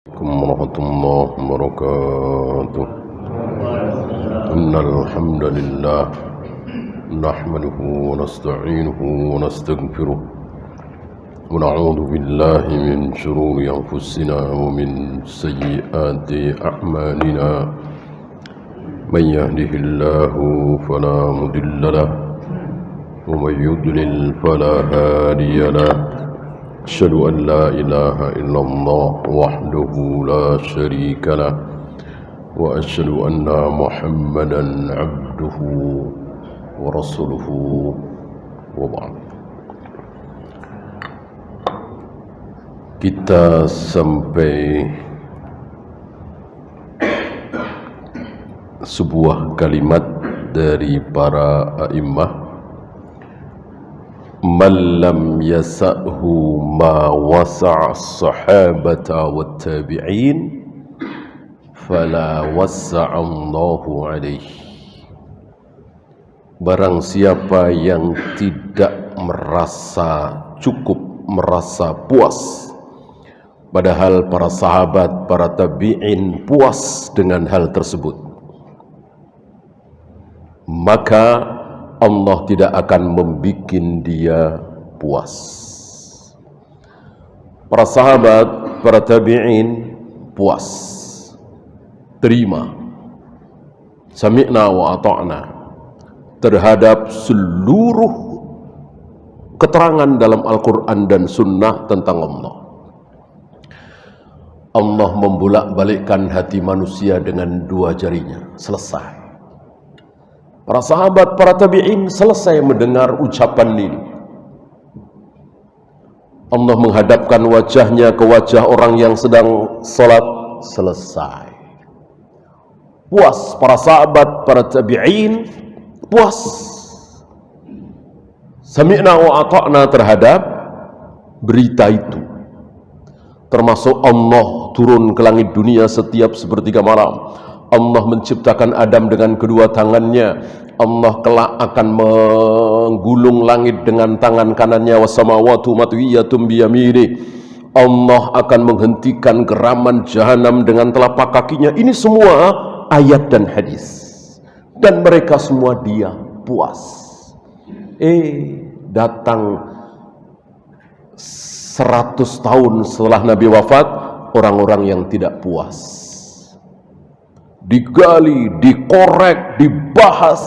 عليكم ورحمة الله وبركاته. إن الحمد لله نحمده ونستعينه ونستغفره ونعوذ بالله من شرور أنفسنا ومن سيئات أعمالنا. من يهده الله فلا مضل له ومن يضلل فلا هادي له. أشهد أن لا إله إلا الله وحده لا شريك له وأشهد أن محمدا عبده ورسوله وبعد. Kita sampai sebuah kalimat dari para a'immah, man lam yasa'hu ma wasa'a as-sahabata wat-tabi'in fala wasa'a Allahu alaihi. Barang siapa yang tidak merasa cukup, merasa puas, padahal para sahabat, para tabi'in puas dengan hal tersebut, maka Allah tidak akan membuat dia puas. Para sahabat, para tabi'in puas, terima, sami'na wa ata'na terhadap seluruh keterangan dalam Al-Quran dan Sunnah tentang Allah. Allah membolak-balikkan hati manusia dengan dua jarinya. Selesai. Para sahabat, para tabi'in selesai mendengar ucapan ini. Allah menghadapkan wajahnya ke wajah orang yang sedang salat. Selesai. Puas para sahabat, para tabi'in, puas. Sami'na wa ata'na terhadap berita itu. Termasuk Allah turun ke langit dunia setiap sepertiga malam. Allah menciptakan Adam dengan kedua tangannya. Allah kelak akan menggulung langit dengan tangan kanannya. Wassamawatu matwiyatum biyamini. Allah akan menghentikan geraman jahanam dengan telapak kakinya. Ini semua ayat dan hadis. Dan mereka semua diam, puas. Datang 100 tahun setelah Nabi wafat, orang-orang yang tidak puas. Digali, dikorek, dibahas.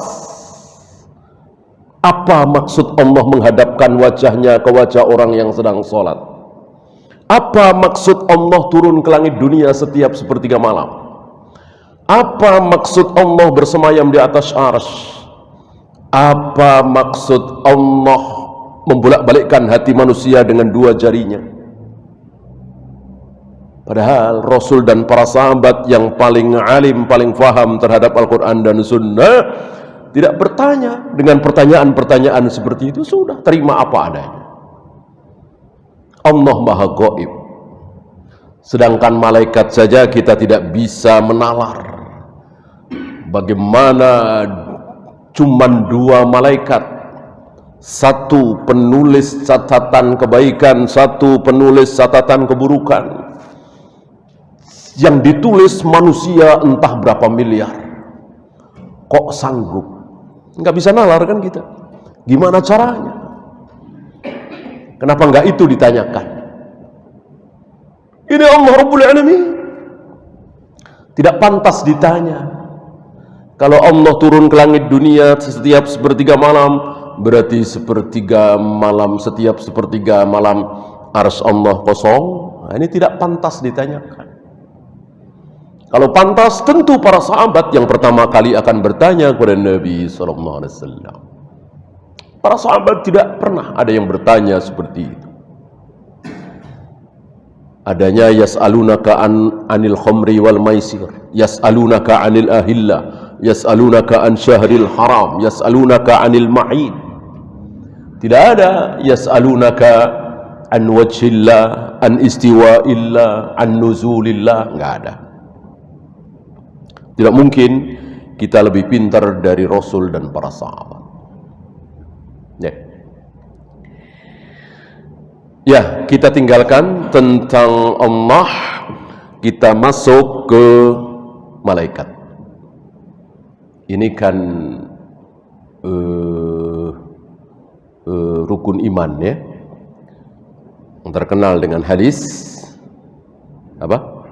Apa maksud Allah menghadapkan wajahnya ke wajah orang yang sedang sholat? Apa maksud Allah turun ke langit dunia setiap sepertiga malam? Apa maksud Allah bersemayam di atas arsy? Apa maksud Allah membolak-balikkan hati manusia dengan dua jarinya? Padahal Rasul dan para sahabat yang paling alim, paling faham terhadap Al-Quran dan Sunnah tidak bertanya dengan pertanyaan-pertanyaan seperti itu. Sudah, terima apa adanya. Allah Maha Gaib. Sedangkan malaikat saja kita tidak bisa menalar. Bagaimana cuman dua malaikat, satu penulis catatan kebaikan, satu penulis catatan keburukan, yang ditulis manusia entah berapa miliar. Kok sanggup? Nggak bisa nalar kan kita? Gimana caranya? Kenapa nggak itu ditanyakan? Ini Allah Rabbul Alamin. Tidak pantas ditanya. Kalau Allah turun ke langit dunia setiap sepertiga malam, berarti sepertiga malam, setiap sepertiga malam arsy Allah kosong. Nah, ini tidak pantas ditanyakan. Kalau pantas, tentu para sahabat yang pertama kali akan bertanya kepada Nabi SAW. Para sahabat tidak pernah ada yang bertanya seperti itu. Adanya yas'alunaka anil khamri wal maisir, yas'alunaka anil ahillah, yas'alunaka an syahril haram, yas'alunaka anil ma'id. Tidak ada yas'alunaka an wajhillah, an istiwa'illah, an nuzulillah. Enggak ada. Tidak mungkin kita lebih pintar dari Rasul dan para sahabat. Ya, kita tinggalkan tentang Allah kita masuk ke malaikat. Ini kan rukun iman ya, yang terkenal dengan hadis apa?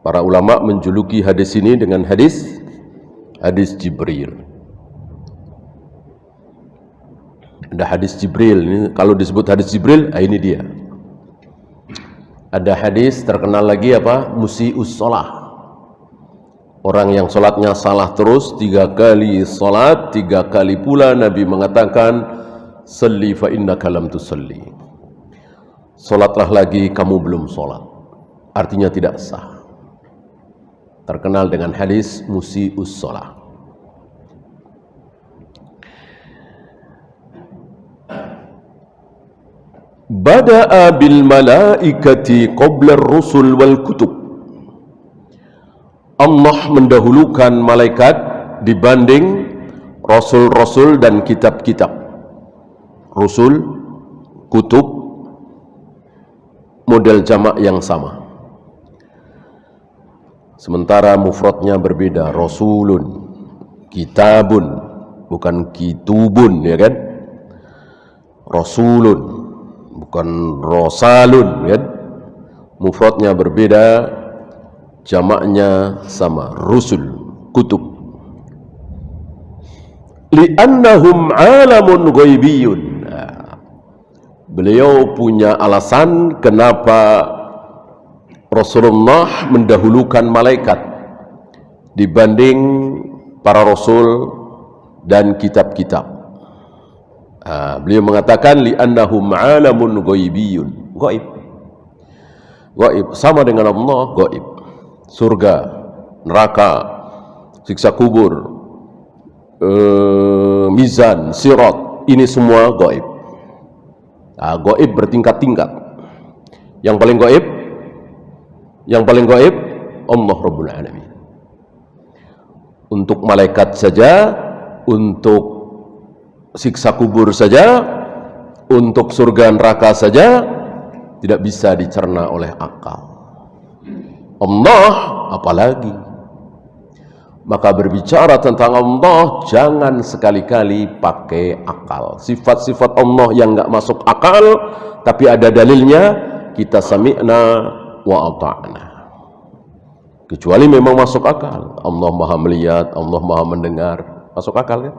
Para ulama menjuluki hadis ini dengan hadis Jibril. Ada hadis Jibril, ini kalau disebut hadis Jibril, ini dia. Ada hadis terkenal lagi apa? Musi'us shalah. Orang yang sholatnya salah terus 3 kali sholat, 3 kali pula Nabi mengatakan, "Salli fa innaka lam tusalli." Sholatlah lagi, kamu belum sholat. Artinya tidak sah. Terkenal dengan hadis musi'us shalah. Bada'a bil malaikati qabla ar-rusul wal kutub. Allah mendahulukan malaikat dibanding rasul-rasul dan kitab-kitab. Rasul, kutub, model jamak yang sama. Sementara mufradnya berbeda, rasulun, kitabun, bukan kitubun, ya kan? Rasulun, bukan rosalun, kan? Mufradnya berbeda, jamaknya sama, rusul, kutub. Li'annahum alamun ghaibiyun. Beliau punya alasan kenapa Rasulullah mendahulukan malaikat dibanding para rasul dan kitab-kitab. Beliau mengatakan li'annahum alamun ghaibiyun. Gaib. Gaib sama dengan Allah, gaib. Surga, neraka, siksa kubur, mizan, sirat, ini semua gaib. Gaib bertingkat-tingkat. Yang paling gaib Allah Rabbul Alamin. Untuk malaikat saja, untuk siksa kubur saja, untuk surga neraka saja tidak bisa dicerna oleh akal. Allah apalagi. Maka berbicara tentang Allah jangan sekali-kali pakai akal. Sifat-sifat Allah yang enggak masuk akal tapi ada dalilnya, kita sami'na wa ata'na. Kecuali memang masuk akal. Allah Maha melihat, Allah Maha mendengar, masuk akal kan?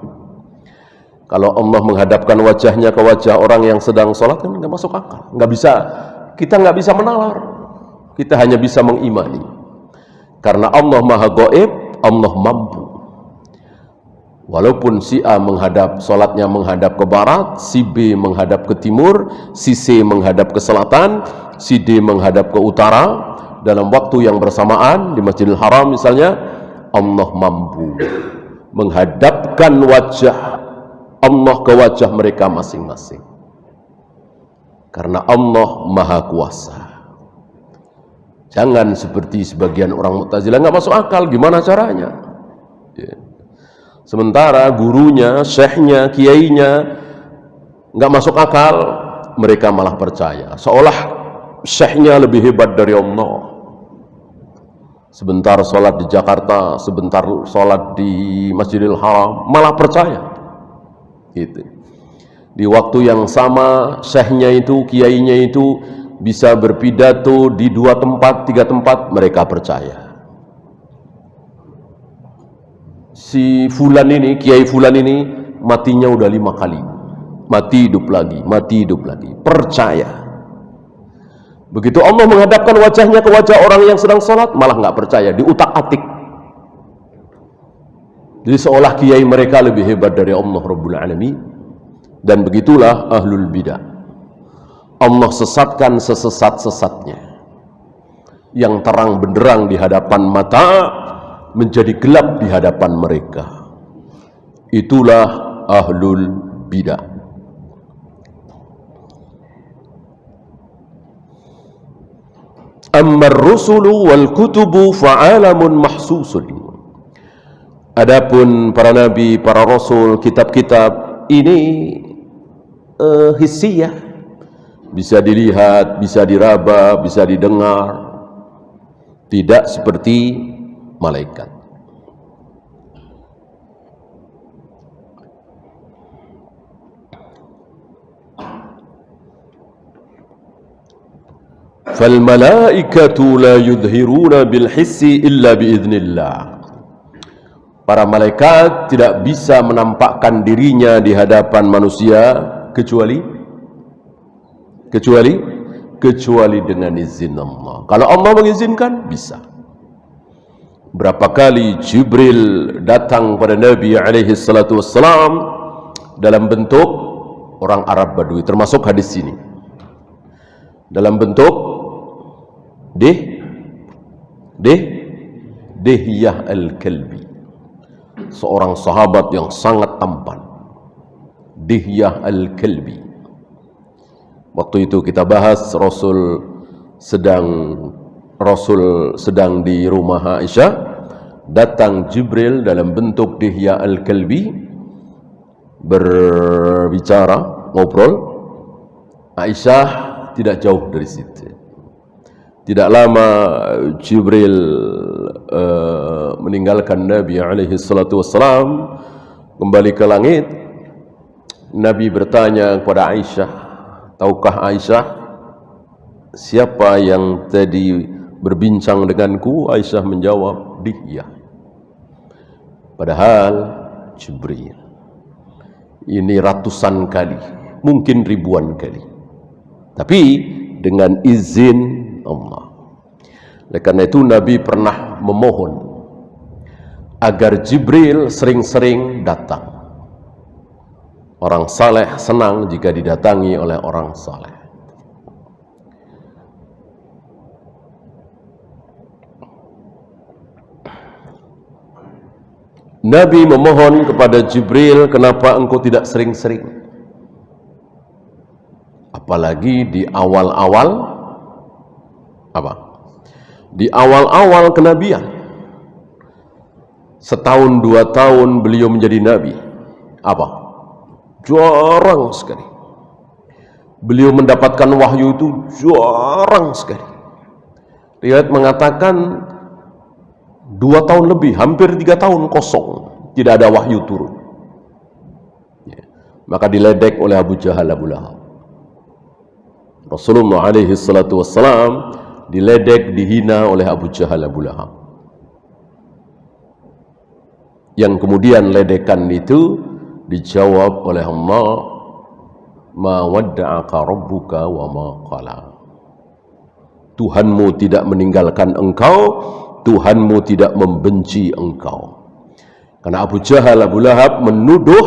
Kalau Allah menghadapkan wajahnya ke wajah orang yang sedang sholat kan enggak masuk akal. Enggak bisa, kita enggak bisa menalar. Kita hanya bisa mengimani. Karena Allah Maha Gaib, Allah mampu. Walaupun si A menghadap, sholatnya menghadap ke barat, si B menghadap ke timur, si C menghadap ke selatan, si D menghadap ke utara, dalam waktu yang bersamaan di Masjidil Haram misalnya, Allah mampu menghadapkan wajah Allah ke wajah mereka masing-masing. Karena Allah Maha Kuasa. Jangan seperti sebagian orang Mu'tazilah, nggak masuk akal, gimana caranya? Ya. Sementara gurunya, syekhnya, kiainya nggak masuk akal, mereka malah percaya. Seolah syekhnya lebih hebat dari Allah. Sebentar sholat di Jakarta, sebentar sholat di Masjidil Haram, malah percaya. Gitu. Di waktu yang sama, syekhnya itu, kiainya itu bisa berpidato di 2 tempat, 3 tempat, mereka percaya. Si fulan ini, kiai fulan ini, matinya udah 5 kali. Mati hidup lagi, mati hidup lagi. Percaya. Begitu Allah menghadapkan wajahnya ke wajah orang yang sedang sholat, malah nggak percaya, diutak-atik. Jadi seolah kiai mereka lebih hebat dari Allah Rabbul Alamin. Dan begitulah ahlul bidah. Allah sesatkan sesesat-sesatnya. Yang terang benderang di hadapan mata menjadi gelap di hadapan mereka. Itulah ahlul bidah. Amma ar-rusulu wal kutubu fa'alamun mahsusun. Adapun para nabi, para rasul, kitab-kitab ini hissiyah, bisa dilihat, bisa diraba, bisa didengar. Tidak seperti malaikat. Fal malaikatu la yudhiruna bil hissi illa biiznillah. Para malaikat tidak bisa menampakkan dirinya di hadapan manusia kecuali dengan izin Allah. Kalau Allah mengizinkan, bisa. Berapa kali Jibril datang pada Nabi alaihi salatu wassalam dalam bentuk orang Arab Badui, termasuk hadis ini. Dalam bentuk Dihyah al-Kalbi, seorang sahabat yang sangat tampan. Dihyah al-Kalbi. Waktu itu kita bahas Rasul sedang di rumah Aisyah, datang Jibril dalam bentuk Dihyah al-Kalbi, berbicara, ngobrol. Aisyah tidak jauh dari situ. Tidak lama Jibril meninggalkan Nabi alaihi salatu wassalam, kembali ke langit. Nabi bertanya kepada Aisyah, tahukah Aisyah siapa yang tadi berbincang denganku? Aisyah menjawab, Dihyah. Padahal Jibril ini ratusan kali, mungkin ribuan kali, tapi dengan izin Allah. Oleh karena itu Nabi pernah memohon agar Jibril sering-sering datang. Orang saleh senang jika didatangi oleh orang saleh. Nabi memohon kepada Jibril, kenapa engkau tidak sering-sering? Apalagi di awal-awal di awal-awal kenabian. Setahun 2 tahun beliau menjadi nabi. Jarang sekali. Beliau mendapatkan wahyu itu jarang sekali. Riwayat mengatakan 2 tahun lebih, hampir 3 tahun kosong, tidak ada wahyu turun. Maka diledek oleh Abu Jahal, Abu Lahab. Rasulullah alaihi salatu wassalam diledek, dihina oleh Abu Jahal, Abu Lahab. Yang kemudian ledekan itu dijawab oleh Allah, ma wadda'aka rabbuka wa ma qala. Tuhanmu tidak meninggalkan engkau, Tuhanmu tidak membenci engkau. Karena Abu Jahal, Abu Lahab menuduh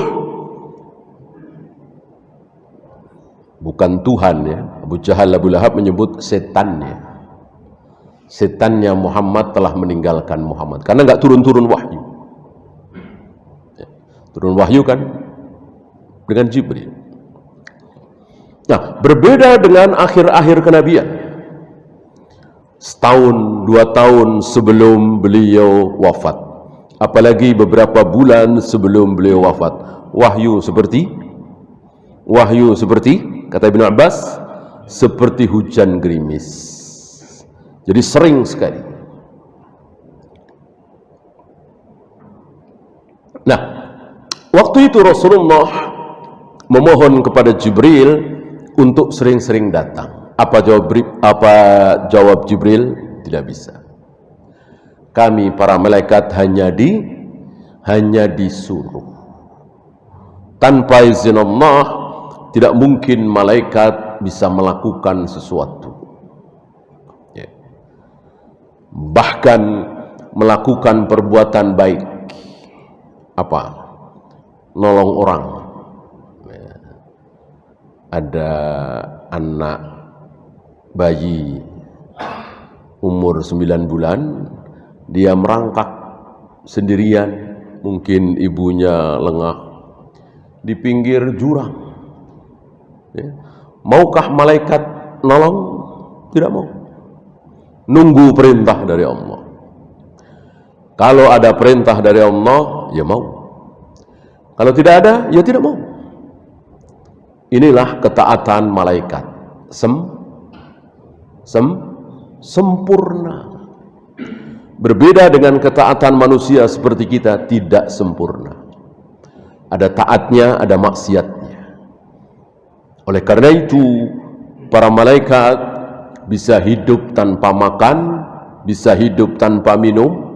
bukan Tuhan ya. Abu Jahal, Abu Lahab menyebut setannya. Setannya Muhammad telah meninggalkan Muhammad karena enggak turun-turun wahyu. Turun wahyu kan dengan Jibril. Nah, berbeda dengan akhir-akhir kenabian. Setahun, 2 tahun sebelum beliau wafat, apalagi beberapa bulan sebelum beliau wafat, wahyu seperti kata Ibnu Abbas, seperti hujan gerimis. Jadi sering sekali. Nah, waktu itu Rasulullah memohon kepada Jibril untuk sering-sering datang. Apa jawab Jibril? Tidak bisa. Kami para malaikat hanya disuruh. Tanpa izin Allah, tidak mungkin malaikat bisa melakukan sesuatu. Bahkan melakukan perbuatan baik, nolong orang. Ada anak bayi umur 9 bulan, dia merangkak sendirian, mungkin ibunya lengah di pinggir jurang. Maukah malaikat nolong? Tidak mau. Nunggu perintah dari Allah. Kalau ada perintah dari Allah, ya mau. Kalau tidak ada, ya tidak mau. Inilah ketaatan malaikat. sempurna. Berbeda dengan ketaatan manusia seperti kita, tidak sempurna. Ada taatnya, ada maksiatnya. Oleh karena itu, para malaikat bisa hidup tanpa makan, bisa hidup tanpa minum.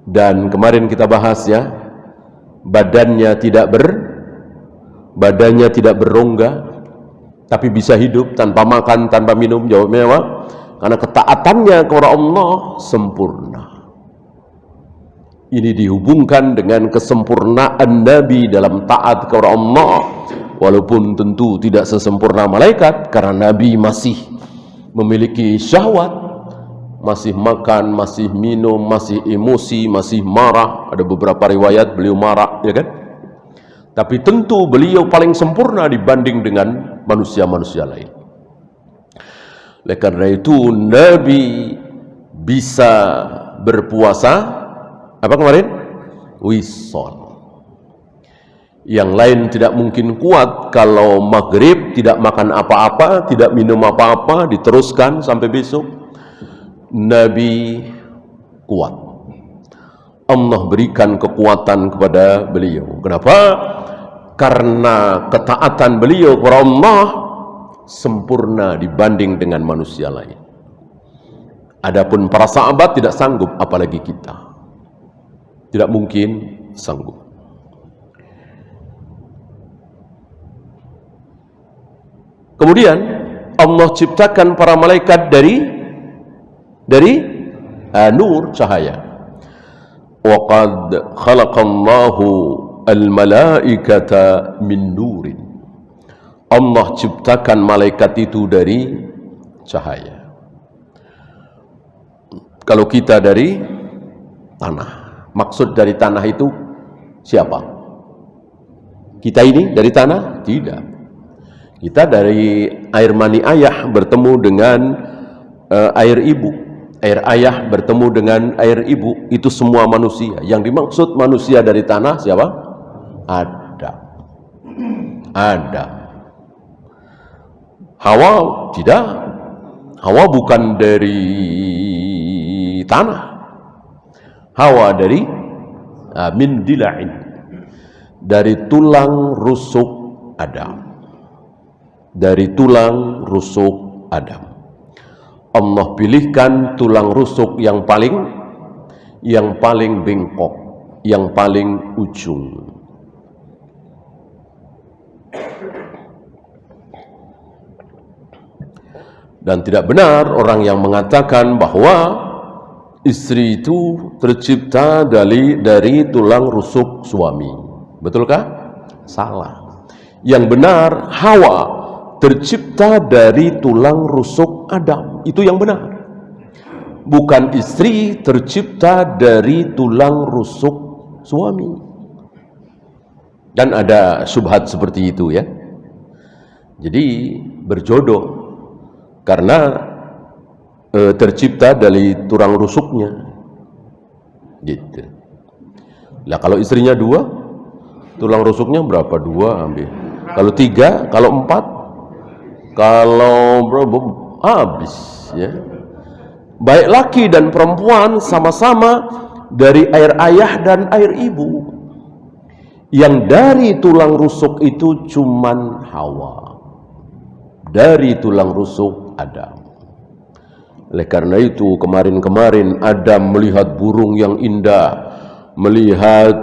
Dan kemarin kita bahas ya, badannya tidak berongga, tapi bisa hidup tanpa makan, tanpa minum. Jawabnya apa? Karena ketaatannya kepada Allah sempurna. Ini dihubungkan dengan kesempurnaan Nabi dalam taat kepada Allah, walaupun tentu tidak sesempurna malaikat, karena Nabi masih memiliki syahwat, masih makan, masih minum, masih emosi, masih marah. Ada beberapa riwayat beliau marah, ya kan? Tapi tentu beliau paling sempurna dibanding dengan manusia-manusia lain. Oleh karena itu Nabi bisa berpuasa apa kemarin? Wisol. Yang lain tidak mungkin kuat kalau maghrib tidak makan apa-apa, tidak minum apa-apa, diteruskan sampai besok. Nabi kuat. Allah berikan kekuatan kepada beliau. Kenapa? Karena ketaatan beliau kepada Allah sempurna dibanding dengan manusia lain. Adapun para sahabat tidak sanggup, apalagi kita. Tidak mungkin sanggup. Kemudian Allah ciptakan para malaikat dari nur, cahaya. Wa qad khalaqallahu al-malaikata min nurin. Allah ciptakan malaikat itu dari cahaya. Kalau kita dari tanah. Maksud dari tanah itu siapa? Kita ini dari tanah? Tidak. Kita dari air mani ayah bertemu dengan air ibu. Air ayah bertemu dengan air ibu. Itu semua manusia. Yang dimaksud manusia dari tanah siapa? Adam. Hawa tidak. Hawa bukan dari tanah. Hawa dari min dila'in, dari tulang rusuk Adam. Dari tulang rusuk Adam. Allah pilihkan tulang rusuk yang paling bengkok, yang paling ujung. Dan tidak benar orang yang mengatakan bahwa istri itu tercipta dari tulang rusuk suami. Betulkah? Salah. Yang benar, Hawa tercipta dari tulang rusuk Adam. Itu yang benar. Bukan istri tercipta dari tulang rusuk suami. Dan ada syubhat seperti itu ya. Jadi berjodoh karena tercipta dari tulang rusuknya, gitu. Lah kalau istrinya 2, tulang rusuknya berapa? 2 ambil. Kalau 3, kalau 4, kalau berapa? Habis, ya. Baik laki dan perempuan sama-sama dari air ayah dan air ibu. Yang dari tulang rusuk itu cuman Hawa. Dari tulang rusuk Adam. Oleh karena itu kemarin Adam melihat burung yang indah, melihat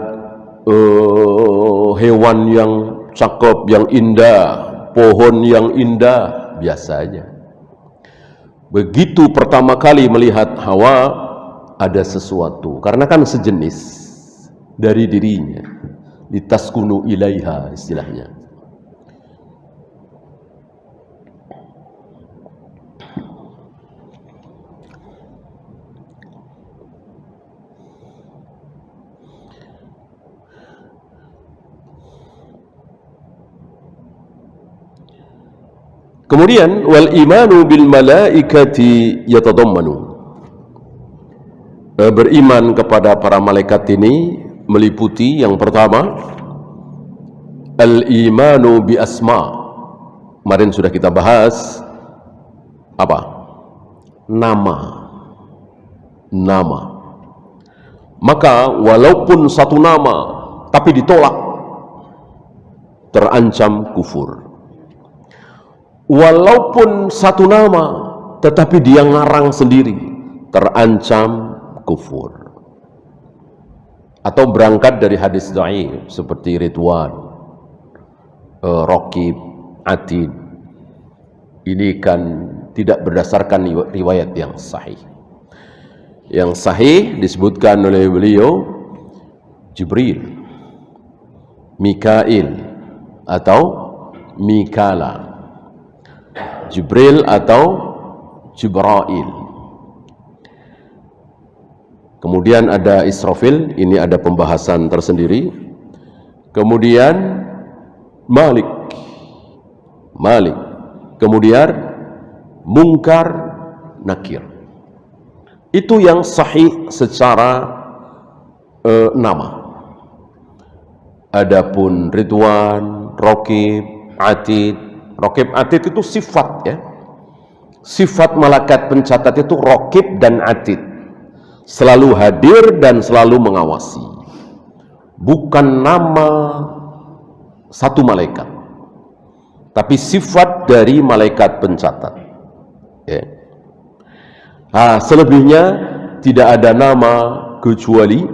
hewan yang cakep, yang indah, pohon yang indah, biasa aja. Begitu pertama kali melihat Hawa, ada sesuatu, karena kan sejenis dari dirinya, litaskunu ilaiha istilahnya. Kemudian wal imanu bil malaikati yatadammanu. Beriman kepada para malaikat ini meliputi yang pertama al imanu bi asma kemarin sudah kita bahas apa? Nama. Maka walaupun satu nama tapi ditolak, terancam kufur. Walaupun satu nama tetapi dia ngarang sendiri, terancam kufur. Atau berangkat dari hadis dhaif seperti Ridwan, Raqib, Atid. Ini kan tidak berdasarkan riwayat yang sahih. Yang sahih disebutkan oleh beliau Jibril, Mikail atau Mikala, Jibril atau Jibrail. Kemudian ada Israfil, ini ada pembahasan tersendiri. Kemudian Malik. Kemudian Munkar, Nakir. Itu yang sahih secara nama. Adapun Ridwan, Raqib, Atid. Raqib, Atid itu sifat ya. Sifat malaikat pencatat itu Raqib dan Atid. Selalu hadir dan selalu mengawasi. Bukan nama satu malaikat, tapi sifat dari malaikat pencatat. Ya. Selebihnya tidak ada nama kecuali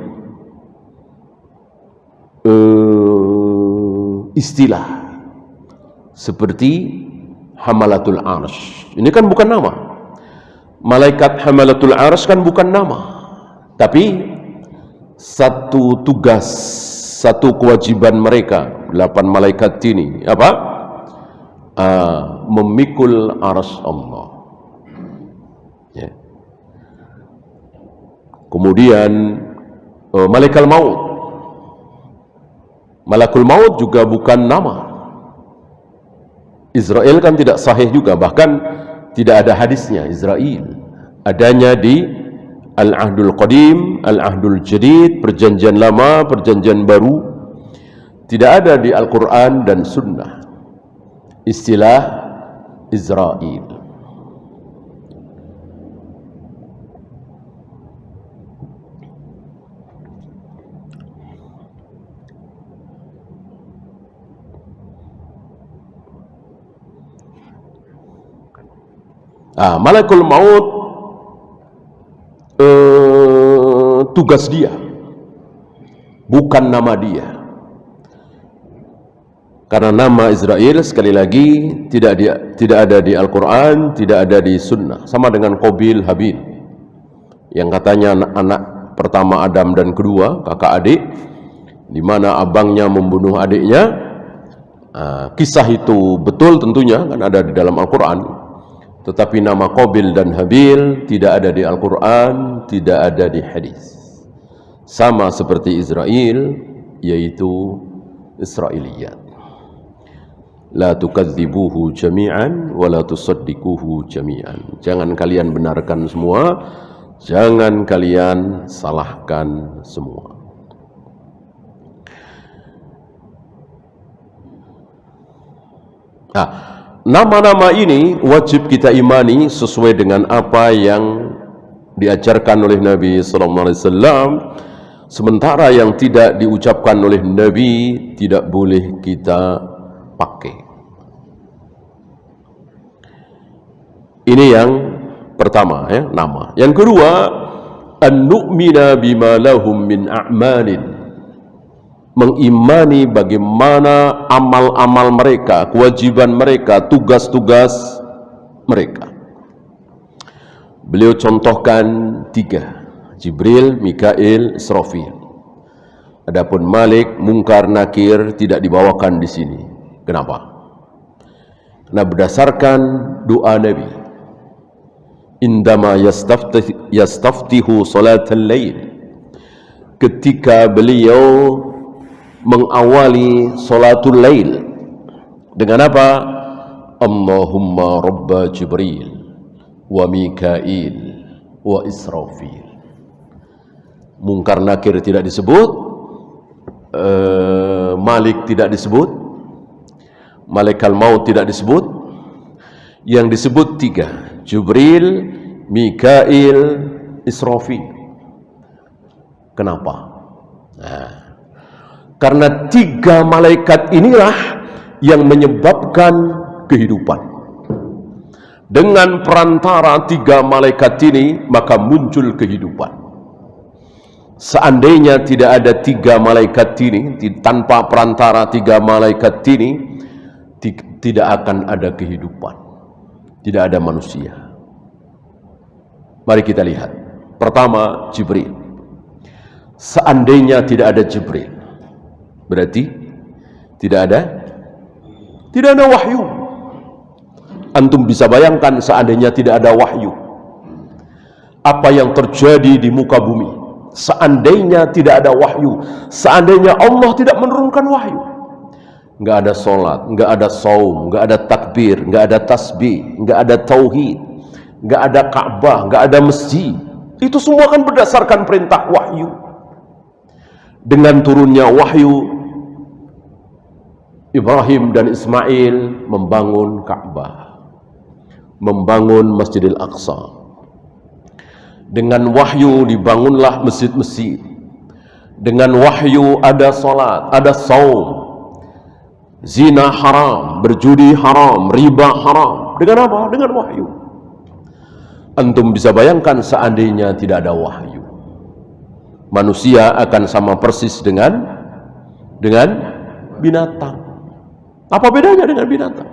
istilah seperti Hamalatul Arsy. Ini kan bukan nama. Malaikat Hamalatul Arsy kan bukan nama, tapi satu tugas, satu kewajiban mereka 8 malaikat ini apa? Memikul arsy Allah. Ya. Kemudian malaikat maut. Malakul maut juga bukan nama. Israel kan tidak sahih juga, bahkan tidak ada hadisnya Israel. Adanya di Al-Ahdul Qadim, Al-Ahdul Jadid, perjanjian lama, perjanjian baru. Tidak ada di Al-Quran dan Sunnah istilah Israel. Malakul maut tugas dia, bukan nama dia. Karena nama Israel sekali lagi tidak ada di Al-Quran, tidak ada di Sunnah. Sama dengan Qabil Habil, yang katanya anak pertama Adam dan kedua kakak adik, di mana abangnya membunuh adiknya. Kisah itu betul tentunya, kan ada di dalam Al-Quran. Tetapi nama Qabil dan Habil tidak ada di Al-Quran, tidak ada di hadis. Sama seperti Israel, yaitu Israiliyat. La tukadzibuhu jami'an wa la tusaddiquhu jami'an. Jangan kalian benarkan semua, jangan kalian salahkan semua. Nama-nama ini wajib kita imani sesuai dengan apa yang diajarkan oleh Nabi sallallahu alaihi wasallam. Sementara yang tidak diucapkan oleh Nabi tidak boleh kita pakai. Ini yang pertama ya, nama. Yang kedua, an-nu'mina bima lahum min a'malin. Mengimani bagaimana amal-amal mereka, kewajiban mereka, tugas-tugas mereka. Beliau contohkan 3, Jibril, Mikail, Israfil. Adapun Malik, Munkar, Nakir tidak dibawakan di sini. Kenapa? Karena berdasarkan doa Nabi, indama yastaftihu salatal lail, ketika beliau mengawali salatul lail dengan apa? Allahumma rabba Jibril wa Mikail wa Israfil. Munkar Nakir tidak disebut, Malik tidak disebut, Malaikat maut tidak disebut, yang disebut tiga: Jibril, Mikail, Israfil. Kenapa? Nah, karena tiga malaikat inilah yang menyebabkan kehidupan. Dengan perantara tiga malaikat ini maka muncul kehidupan. Seandainya tidak ada tiga malaikat ini, tanpa perantara tiga malaikat ini, tidak akan ada kehidupan, tidak ada manusia. Mari kita lihat. Pertama, Jibril. Seandainya tidak ada Jibril, berarti tidak ada wahyu. Antum bisa bayangkan seandainya tidak ada wahyu, apa yang terjadi di muka bumi. Seandainya tidak ada wahyu, seandainya Allah tidak menurunkan wahyu, nggak ada sholat, nggak ada saum, nggak ada takbir, nggak ada tasbih, nggak ada tauhid, nggak ada Ka'bah, nggak ada masjid. Itu semua kan berdasarkan perintah wahyu. Dengan turunnya wahyu, Ibrahim dan Ismail membangun Ka'bah, membangun Masjidil Aqsa. Dengan wahyu dibangunlah masjid-masjid. Dengan wahyu ada salat, ada saum. Zina haram, berjudi haram, riba haram. Dengan apa? Dengan wahyu. Antum bisa bayangkan seandainya tidak ada wahyu, manusia akan sama persis dengan binatang. Apa bedanya dengan binatang?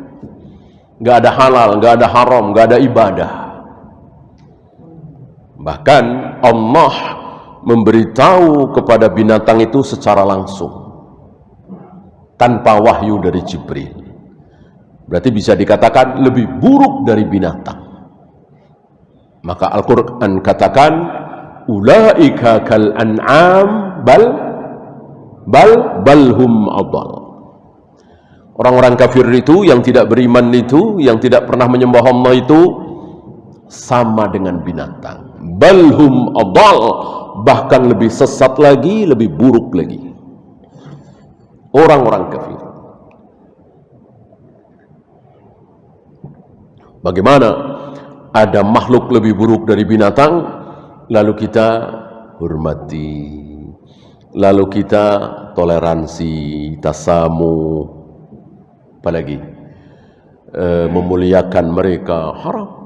Nggak ada halal, nggak ada haram, nggak ada ibadah. Bahkan Allah memberitahu kepada binatang itu secara langsung, tanpa wahyu dari Jibril. Berarti bisa dikatakan lebih buruk dari binatang. Maka Al-Quran katakan, ulaika kal an'am bal hum adall. Orang-orang kafir itu, yang tidak beriman itu, yang tidak pernah menyembah Allah itu, sama dengan binatang. Balhum adall, bahkan lebih sesat lagi, lebih buruk lagi. Orang-orang kafir. Bagaimana ada makhluk lebih buruk dari binatang, lalu kita hormati, lalu kita toleransi, tasamu, apalagi memuliakan mereka. Haram.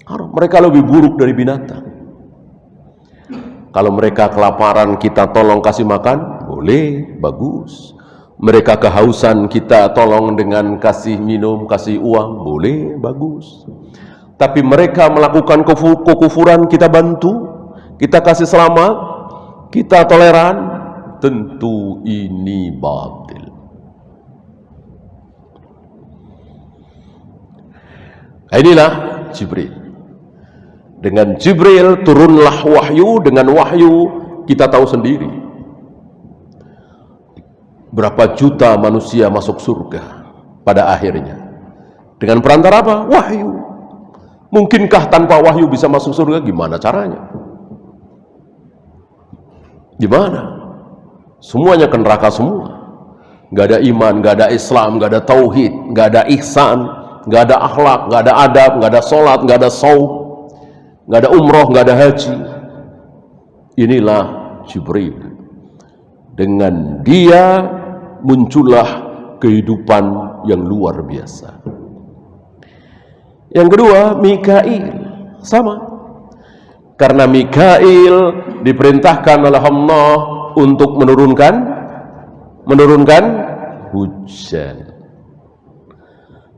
Mereka lebih buruk dari binatang. Kalau mereka kelaparan, kita tolong kasih makan, boleh, bagus. Mereka kehausan, kita tolong dengan kasih minum, kasih uang, boleh, bagus. Tapi mereka melakukan kekufuran, kita bantu, kita kasih selamat, kita toleran, tentu ini batil. Inilah Jibril. Dengan Jibril turunlah wahyu. Dengan wahyu kita tahu sendiri berapa juta manusia masuk surga pada akhirnya. Dengan perantara apa? Wahyu. Mungkinkah tanpa wahyu bisa masuk surga? Gimana caranya? Gimana? Semuanya ke neraka semua. Gak ada iman, gak ada Islam, gak ada tauhid, gak ada ihsan, gak ada akhlak, gak ada adab, gak ada sholat, gak ada saum, gak ada umroh, gak ada haji. Inilah Jibril. Dengan dia muncullah kehidupan yang luar biasa. Yang kedua, Mikail. Sama. Karena Mikail diperintahkan oleh Allah untuk menurunkan hujan.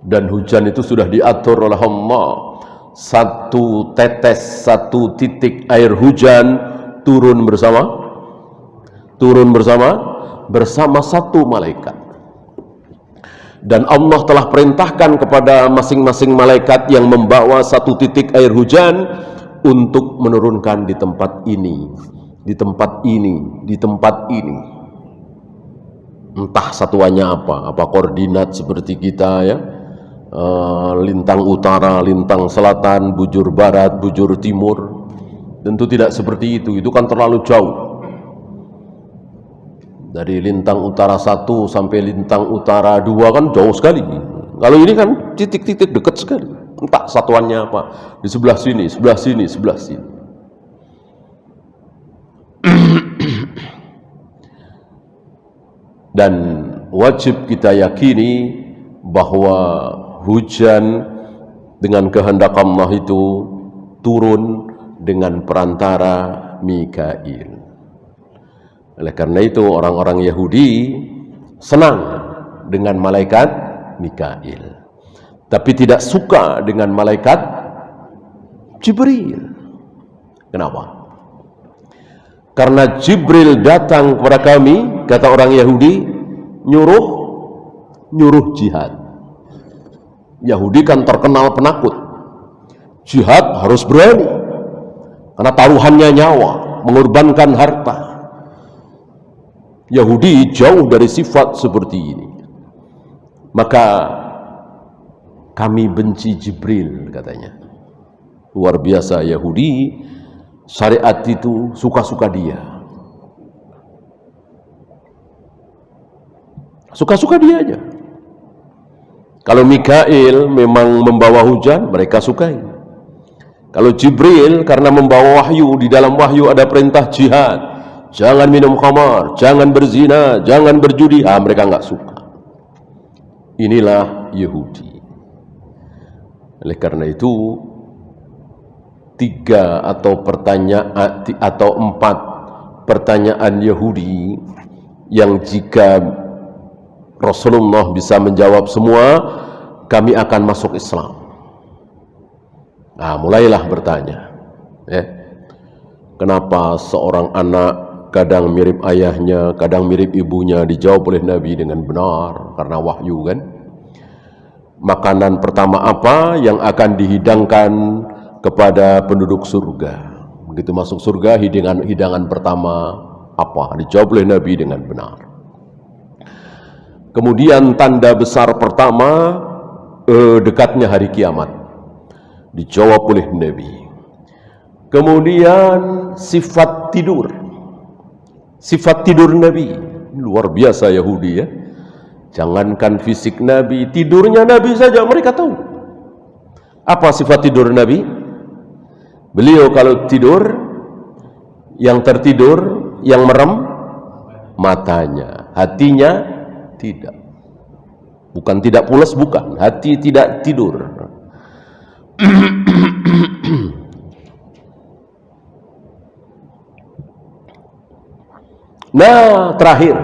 Dan hujan itu sudah diatur oleh Allah. Satu tetes, satu titik air hujan turun bersama satu malaikat. Dan Allah telah perintahkan kepada masing-masing malaikat yang membawa satu titik air hujan untuk menurunkan di tempat ini, di tempat ini, di tempat ini. Entah satuannya apa koordinat seperti kita ya, lintang utara, lintang selatan, bujur barat, bujur timur. Tentu tidak seperti itu kan terlalu jauh. Dari lintang utara 1 sampai lintang utara 2 kan jauh sekali. Kalau ini kan titik-titik dekat sekali. Entah satuannya apa. Di sebelah sini, sebelah sini, sebelah sini. Dan wajib kita yakini bahwa hujan dengan kehendak Allah itu turun dengan perantara Mikail. Oleh karena itu orang-orang Yahudi senang dengan malaikat Mikail, tapi tidak suka dengan malaikat Jibril. Kenapa? Karena Jibril datang kepada kami, kata orang Yahudi, nyuruh jihad. Yahudi kan terkenal penakut. Jihad harus berani, karena taruhannya nyawa, mengorbankan harta. Yahudi jauh dari sifat seperti ini. Maka kami benci Jibril, katanya. Luar biasa Yahudi, syariat itu suka-suka dia. Suka-suka dia aja. Kalau Mikail memang membawa hujan, mereka sukai. Kalau Jibril karena membawa wahyu, di dalam wahyu ada perintah jihad, jangan minum khamar, jangan berzina, jangan berjudi, mereka enggak suka. Inilah Yahudi. Oleh karena itu 3 atau pertanyaan atau 4 pertanyaan Yahudi yang jika Rasulullah bisa menjawab semua, kami akan masuk Islam. Mulailah bertanya, kenapa seorang anak kadang mirip ayahnya, kadang mirip ibunya? Dijawab oleh Nabi dengan benar, karena wahyu kan. Makanan pertama apa yang akan dihidangkan kepada penduduk surga? Begitu masuk surga, hidangan pertama apa? Dijawab oleh Nabi dengan benar. Kemudian tanda besar pertama, dekatnya hari kiamat. Dijawab oleh Nabi. Kemudian sifat tidur. Sifat tidur Nabi. Luar biasa Yahudi ya. Jangankan fisik Nabi, tidurnya Nabi saja mereka tahu. Apa sifat tidur Nabi? Beliau kalau tidur, yang tertidur, yang merem matanya, hatinya tidak. Bukan tidak pulas, bukan. Hati tidak tidur. Nah, terakhir,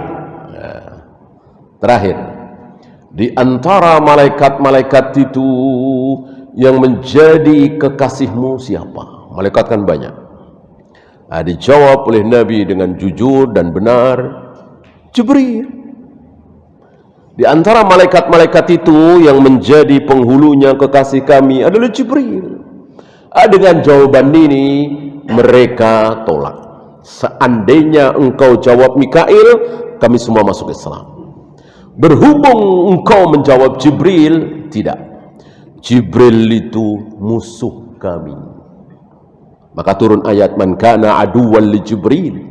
di antara malaikat-malaikat itu yang menjadi kekasihmu siapa? Malaikat kan banyak. Dijawab oleh Nabi dengan jujur dan benar, Jibril. Di antara malaikat-malaikat itu yang menjadi penghulunya kekasih kami adalah Jibril. Dengan jawaban ini mereka tolak. Seandainya engkau jawab Mikail, kami semua masuk Islam. Berhubung engkau menjawab Jibril, tidak. Jibril itu musuh kami. Maka turun ayat man kana aduwwan li Jibril.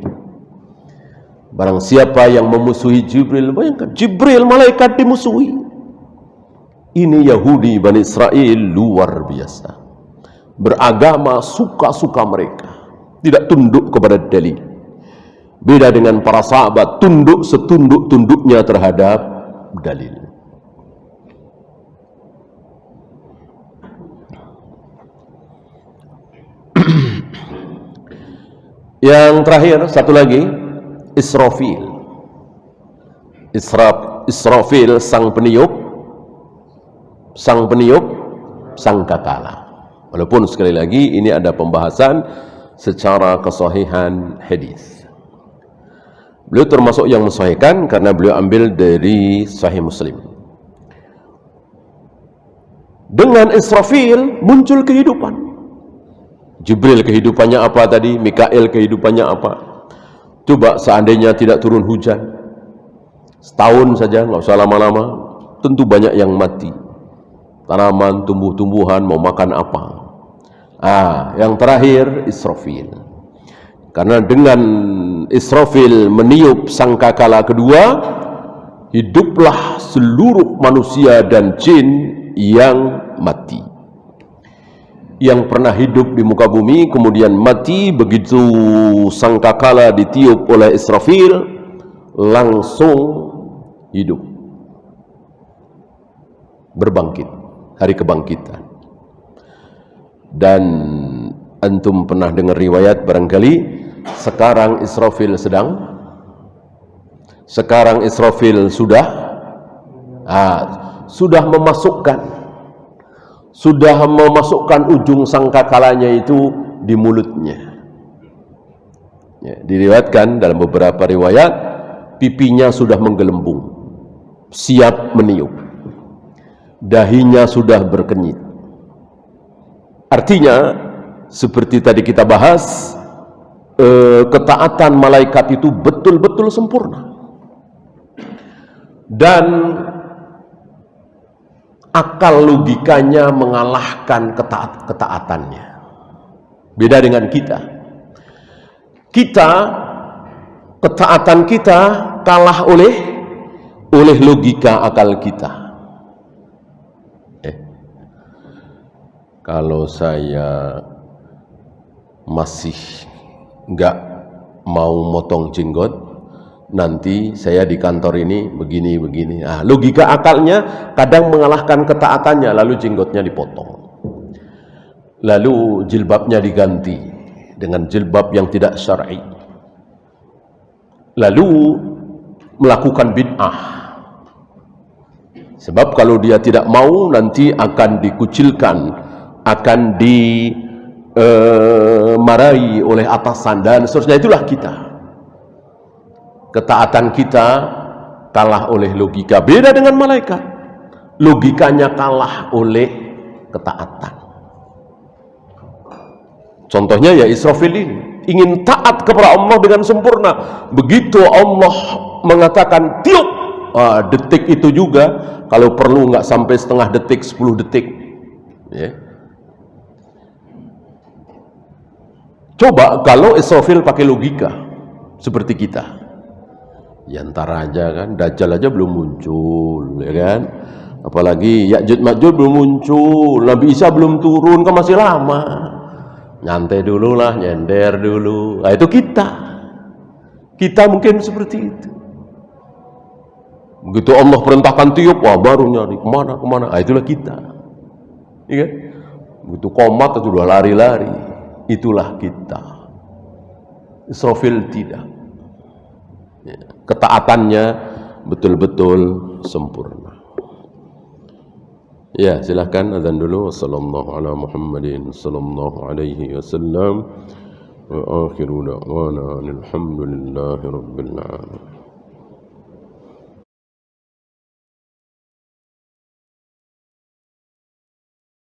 Barang siapa yang memusuhi Jibril, bayangkan Jibril malaikat dimusuhi. Ini Yahudi Bani Israel luar biasa. Beragama suka-suka mereka, tidak tunduk kepada dalil. Beda dengan para sahabat, tunduk setunduk-tunduknya terhadap dalil. Yang terakhir satu lagi, Israfil. Israfil sang peniup sangkakala. Walaupun sekali lagi ini ada pembahasan secara kesahihan hadis. Beliau termasuk yang mensahihkan karena beliau ambil dari Sahih Muslim. Dengan Israfil muncul kehidupan. Jibril kehidupannya apa tadi? Mikail kehidupannya apa? Coba seandainya tidak turun hujan, setahun saja, nggak usah lama-lama, tentu banyak yang mati. Tanaman, tumbuh-tumbuhan mau makan apa? Yang terakhir Israfil. Karena dengan Israfil meniup sangkakala kedua, hiduplah seluruh manusia dan jin yang mati. Yang pernah hidup di muka bumi kemudian mati, begitu sangkakala ditiup oleh Israfil langsung hidup, berbangkit, hari kebangkitan. Dan antum pernah dengar riwayat barangkali, sekarang Israfil sudah memasukkan ujung sangkakalanya itu di mulutnya. Ya, diriwayatkan dalam beberapa riwayat, pipinya sudah menggelembung, siap meniup, dahinya sudah berkenyit. Artinya, seperti tadi kita bahas, ketaatan malaikat itu betul-betul sempurna. Dan akal logikanya mengalahkan ketaatannya. Beda dengan kita. Ketaatan kita kalah oleh logika akal kita. Kalau saya masih nggak mau motong jenggot, nanti saya di kantor ini begini. Logika akalnya kadang mengalahkan ketaatannya, lalu jenggotnya dipotong, lalu jilbabnya diganti dengan jilbab yang tidak syar'i, lalu melakukan bid'ah. Sebab kalau dia tidak mau, nanti akan dikucilkan, akan dimarahi oleh atasan dan seterusnya. Itulah kita. Ketaatan kita kalah oleh logika. Beda dengan malaikat, logikanya kalah oleh ketaatan. Contohnya ya Israfil ini ingin taat kepada Allah dengan sempurna. Begitu Allah mengatakan tiup, detik itu juga kalau perlu nggak sampai setengah detik, 10 detik, ya. Coba kalau Israfil pakai logika seperti kita, ya ntar aja kan, Dajjal aja belum muncul, ya kan? Apalagi Ya'juj Ma'juj belum muncul, Nabi Isa belum turun, kan masih lama. Nyantai dulu lah, nyender dulu. Nah, itu kita mungkin seperti itu. Begitu Allah perintahkan tiup, wah baru nyari kemana. Nah, itulah kita, ya kan? Begitu komat itu udah lari-lari. Itulah kita. Israfil tidak. Ketaatannya betul-betul sempurna. Ya, silahkan azan dulu. Wassallallahu ala Muhammadin sallallahu alaihi wasallam. Wa akhiru da'wana alhamdulillahi rabbil alamin.